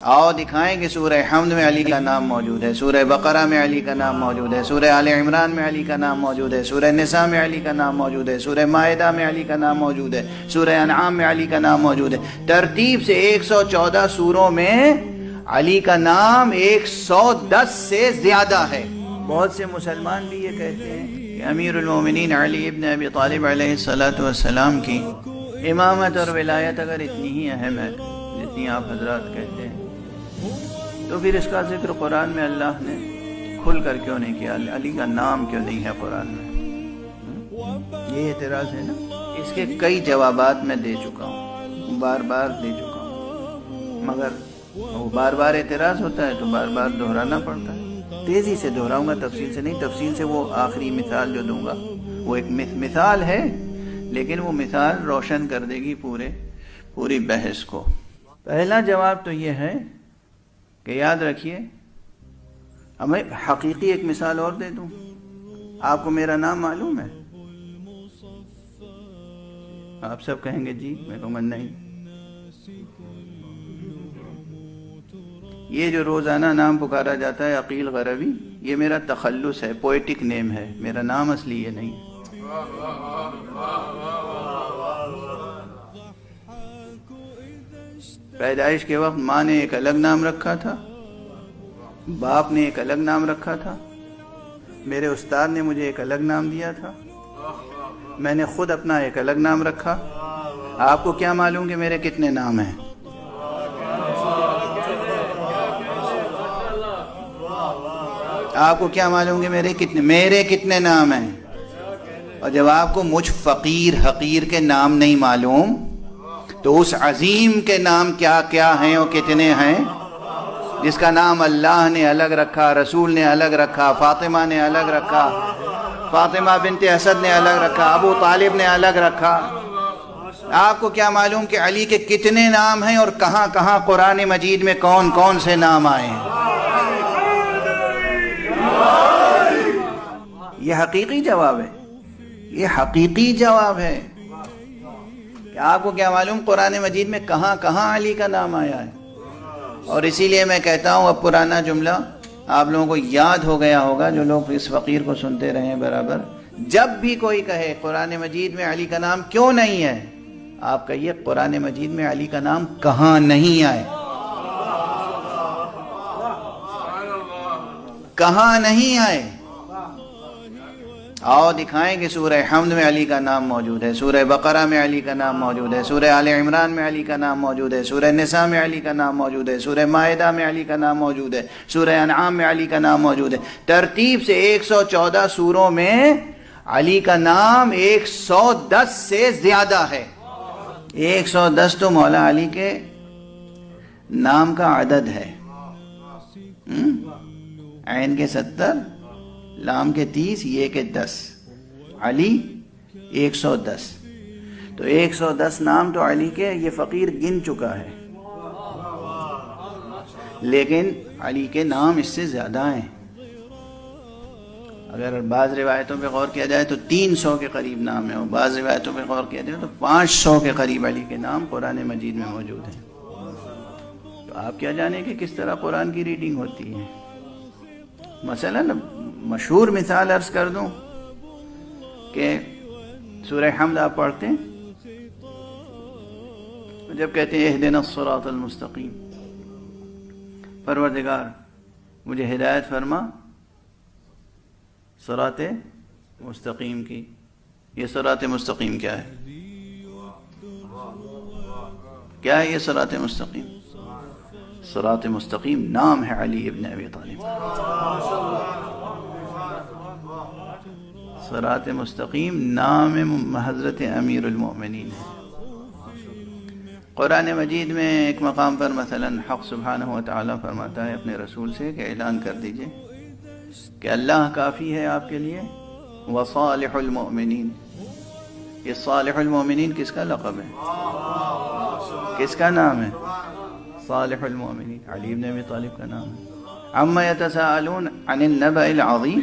آؤ دکھائیں کہ سورہ حمد میں علی کا نام موجود ہے، سورہ بقرہ میں علی کا نام موجود ہے، سورہ آل عمران میں علی کا نام موجود ہے، سورہ نساء میں علی کا نام موجود ہے، سورہ مائدہ میں علی کا نام موجود ہے، سورہ انعام میں علی کا نام موجود ہے۔ ترتیب سے 114 سوروں میں علی کا نام 110 سے زیادہ ہے۔ بہت سے مسلمان بھی یہ کہتے ہیں کہ امیر المومنین علی ابن ابی طالب علیہ السلام کی امامت اور ولایت اگر اتنی ہی اہم ہے جتنی آپ حضرات کہتے ہیں، تو پھر اس کا ذکر قرآن میں اللہ نے کھل کر کیوں نہیں کیا؟ علی کا نام کیوں نہیں ہے قرآن میں؟ یہ اعتراض ہے نا۔ اس کے کئی جوابات میں دے چکا ہوں، بار بار دے چکا ہوں، مگر وہ بار بار اعتراض ہوتا ہے تو بار بار دہرانا پڑتا ہے۔ تیزی سے دہراؤں گا، تفصیل سے نہیں۔ تفصیل سے وہ آخری مثال جو دوں گا وہ ایک مثال ہے، لیکن وہ مثال روشن کر دے گی پوری بحث کو۔ پہلا جواب تو یہ ہے کہ یاد رکھیے، ہمیں حقیقی ایک مثال اور دے دوں۔ آپ کو میرا نام معلوم ہے؟ آپ سب کہیں گے جی، میں کہوں گا نہیں۔ یہ جو روزانہ نام پکارا جاتا ہے عقیل غربی، یہ میرا تخلص ہے، پوئٹک نیم ہے، میرا نام اصلی یہ نہیں ہے۔ پیدائش کے وقت ماں نے ایک الگ نام رکھا تھا، باپ نے ایک الگ نام رکھا تھا، میرے استاد نے مجھے ایک الگ نام دیا تھا، میں نے خود اپنا ایک الگ نام رکھا۔ آپ کو کیا معلوم کہ میرے کتنے نام ہیں؟ آپ کو کیا معلوم کہ میرے کتنے نام ہیں؟ اور جب آپ کو مجھ فقیر حقیر کے نام نہیں معلوم تو اس عظیم کے نام کیا کیا ہیں اور کتنے ہیں، جس کا نام اللہ نے الگ رکھا، رسول نے الگ رکھا، فاطمہ نے الگ رکھا، فاطمہ بنت اسد نے الگ رکھا، ابو طالب نے الگ رکھا۔ آپ کو کیا معلوم کہ علی کے کتنے نام ہیں اور کہاں کہاں قرآن مجید میں کون کون سے نام آئے ہیں؟ یہ حقیقی جواب ہے، یہ حقیقی جواب ہے کہ آپ کو کیا معلوم قرآن مجید میں کہاں کہاں علی کا نام آیا ہے۔ اور اسی لیے میں کہتا ہوں، اب پرانا جملہ آپ لوگوں کو یاد ہو گیا ہوگا جو لوگ اس فقیر کو سنتے رہے ہیں برابر، جب بھی کوئی کہے قرآن مجید میں علی کا نام کیوں نہیں ہے، آپ کہیے قرآن مجید میں علی کا نام کہاں نہیں آئے، کہاں نہیں آئے۔ آؤ دکھائیں کہ سورہ حمد میں علی کا نام موجود ہے، سورہ بقرہ میں علی کا نام موجود ہے، سورہ آل عمران میں علی کا نام موجود ہے، سورہ نساء میں علی کا نام موجود ہے، سورہ مائدہ میں علی کا نام موجود ہے، سورہ انعام میں علی کا نام موجود ہے۔ ترتیب سے 114 سوروں میں علی کا نام 110 سے زیادہ ہے۔ 110 تو مولا علی کے نام کا عدد ہے۔ عین کے 70، لام کے 30، یہ کے 10، علی 110۔ تو 110 نام تو علی کے یہ فقیر گن چکا ہے، لیکن علی کے نام اس سے زیادہ ہیں۔ اگر بعض روایتوں پہ غور کیا جائے تو 300 کے قریب نام ہیں، اور بعض روایتوں پہ غور کیا جائے تو 500 کے قریب علی کے نام قرآن مجید میں موجود ہیں۔ تو آپ کیا جانیں کہ کس طرح قرآن کی ریڈنگ ہوتی ہے۔ مثلا مشہور مثال عرض کر دوں کہ سورہ حمد آپ پڑھتے ہیں، جب کہتے ہیں اہدنا الصراط المستقیم، پروردگار مجھے ہدایت فرما صراط مستقیم کی۔ یہ صراط مستقیم کیا ہے؟ کیا ہے یہ صراط مستقیم؟ صراط مستقیم نام ہے علی ابن ابی طالب۔ صراط مستقیم نام حضرت امیر المؤمنین ہے۔ قرآن مجید میں ایک مقام پر مثلا حق سبحانہ وتعالی فرماتا ہے اپنے رسول سے کہ اعلان کر دیجئے کہ اللہ کافی ہے آپ کے لیے، وصالح المؤمنین۔ یہ صالح المؤمنین کس کا لقب ہے؟ کس کا نام ہے؟ صالح المؤمنین علی ابن ابی طالب کا نام ہے۔ عما یتساءلون عن النبأ العظیم،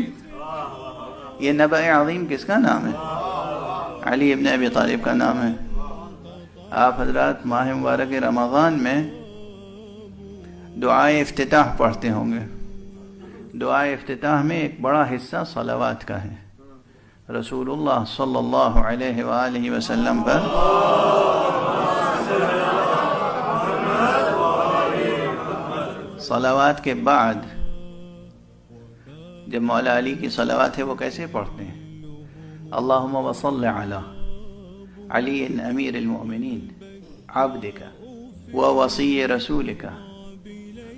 یہ نبأ عظیم کس کا نام ہے؟ علی ابن ابی طالب کا نام ہے۔ آپ حضرات ماہ مبارک رمضان میں دعائے افتتاح پڑھتے ہوں گے. دعائے افتتاح میں ایک بڑا حصہ صلوات کا ہے. رسول اللہ صلی اللہ علیہ وآلہ وسلم پر صلوات کے بعد جب مولا علی کی صلوات ہے وہ کیسے پڑھتے ہیں؟ اللہم وصل علی علی امیر المؤمنین عبدک ووصی رسولک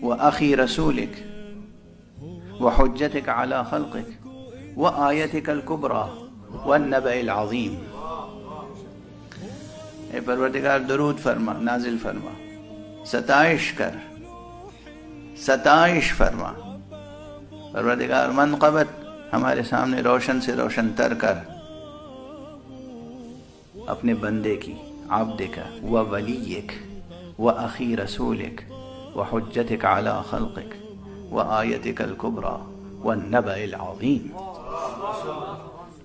واخی رسولک وحجتک علی خلقک وآیتک الکبریٰ والنبأ العظیم. اے پروردگار درود فرما، نازل فرما، ستائش کر، ستائش فرما. پروردگار منقبت ہمارے سامنے روشن سے روشن تر کر اپنے بندے کی، عبدک و ولیک و اخی رسولک و حجتک علی خلقک و آیتک الکبریٰ والنبأ العظیم.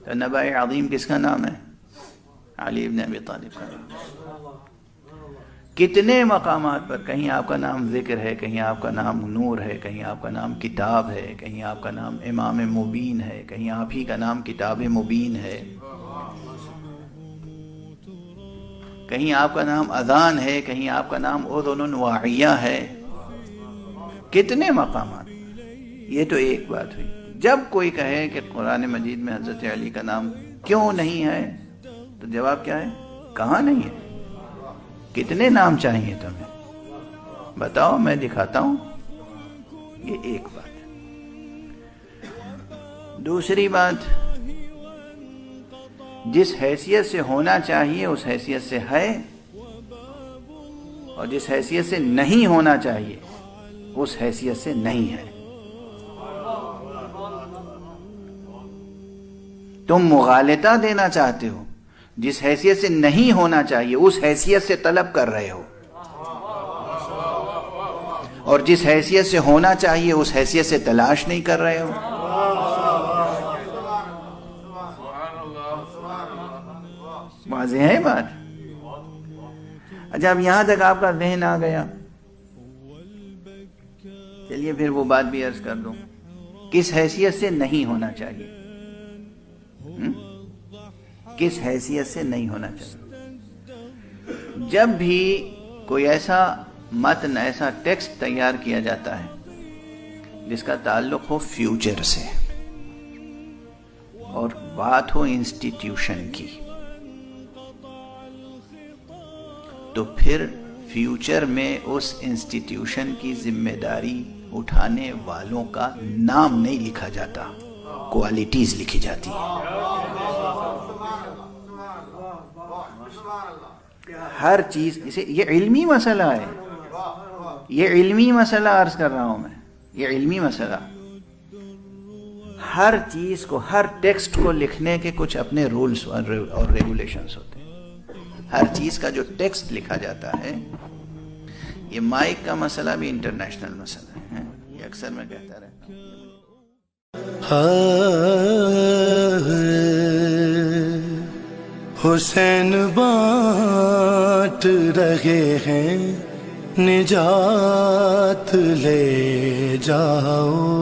تو نبأ عظیم کس کا نام ہے؟ علی بن ابی طالب کا نام. کتنے مقامات پر کہیں آپ کا نام ذکر ہے، کہیں آپ کا نام نور ہے، کہیں آپ کا نام کتاب ہے، کہیں آپ کا نام امام مبین ہے، کہیں آپ ہی کا نام کتاب مبین ہے، کہیں آپ کا نام اذان ہے، کہیں آپ کا نام اذن واعیہ ہے. کتنے مقامات. یہ تو ایک بات ہوئی. جب کوئی کہے کہ قرآن مجید میں حضرت علی کا نام کیوں نہیں ہے تو جواب کیا ہے؟ کہاں نہیں ہے؟ کتنے نام چاہیے تمہیں؟ بتاؤ، میں دکھاتا ہوں. یہ ایک بات ہے. دوسری بات، جس حیثیت سے ہونا چاہیے اس حیثیت سے ہے، اور جس حیثیت سے نہیں ہونا چاہیے اس حیثیت سے نہیں ہے. تم مغالطہ دینا چاہتے ہو، جس حیثیت سے نہیں ہونا چاہیے اس حیثیت سے طلب کر رہے ہو، اور جس حیثیت سے ہونا چاہیے اس حیثیت سے تلاش نہیں کر رہے ہو. واضح ہے بات؟ اچھا، اب یہاں تک آپ کا ذہن آ گیا. چلیے پھر وہ بات بھی عرض کر دوں. کس حیثیت سے نہیں ہونا چاہیے؟ کس حیثیت سے نہیں ہونا چاہیے؟ جب بھی کوئی ایسا متن، ایسا ٹیکسٹ تیار کیا جاتا ہے جس کا تعلق ہو فیوچر سے اور بات ہو انسٹیٹیوشن کی، تو پھر فیوچر میں اس انسٹیٹیوشن کی ذمہ داری اٹھانے والوں کا نام نہیں لکھا جاتا، کوالٹیز لکھی جاتی ہیں. ہر چیز، یہ علمی مسئلہ ہے، یہ علمی مسئلہ عرض کر رہا ہوں میں، یہ علمی مسئلہ. ہر چیز کو، ہر ٹیکسٹ کو لکھنے کے کچھ اپنے رولز اور ریگولیشنز ہوتے ہیں. ہر چیز کا جو ٹیکسٹ لکھا جاتا ہے، یہ مائک کا مسئلہ بھی انٹرنیشنل مسئلہ ہے. یہ اکثر میں کہتا رہتا ہوں. حسین بانٹ رہے ہیں، نجات لے جاؤ.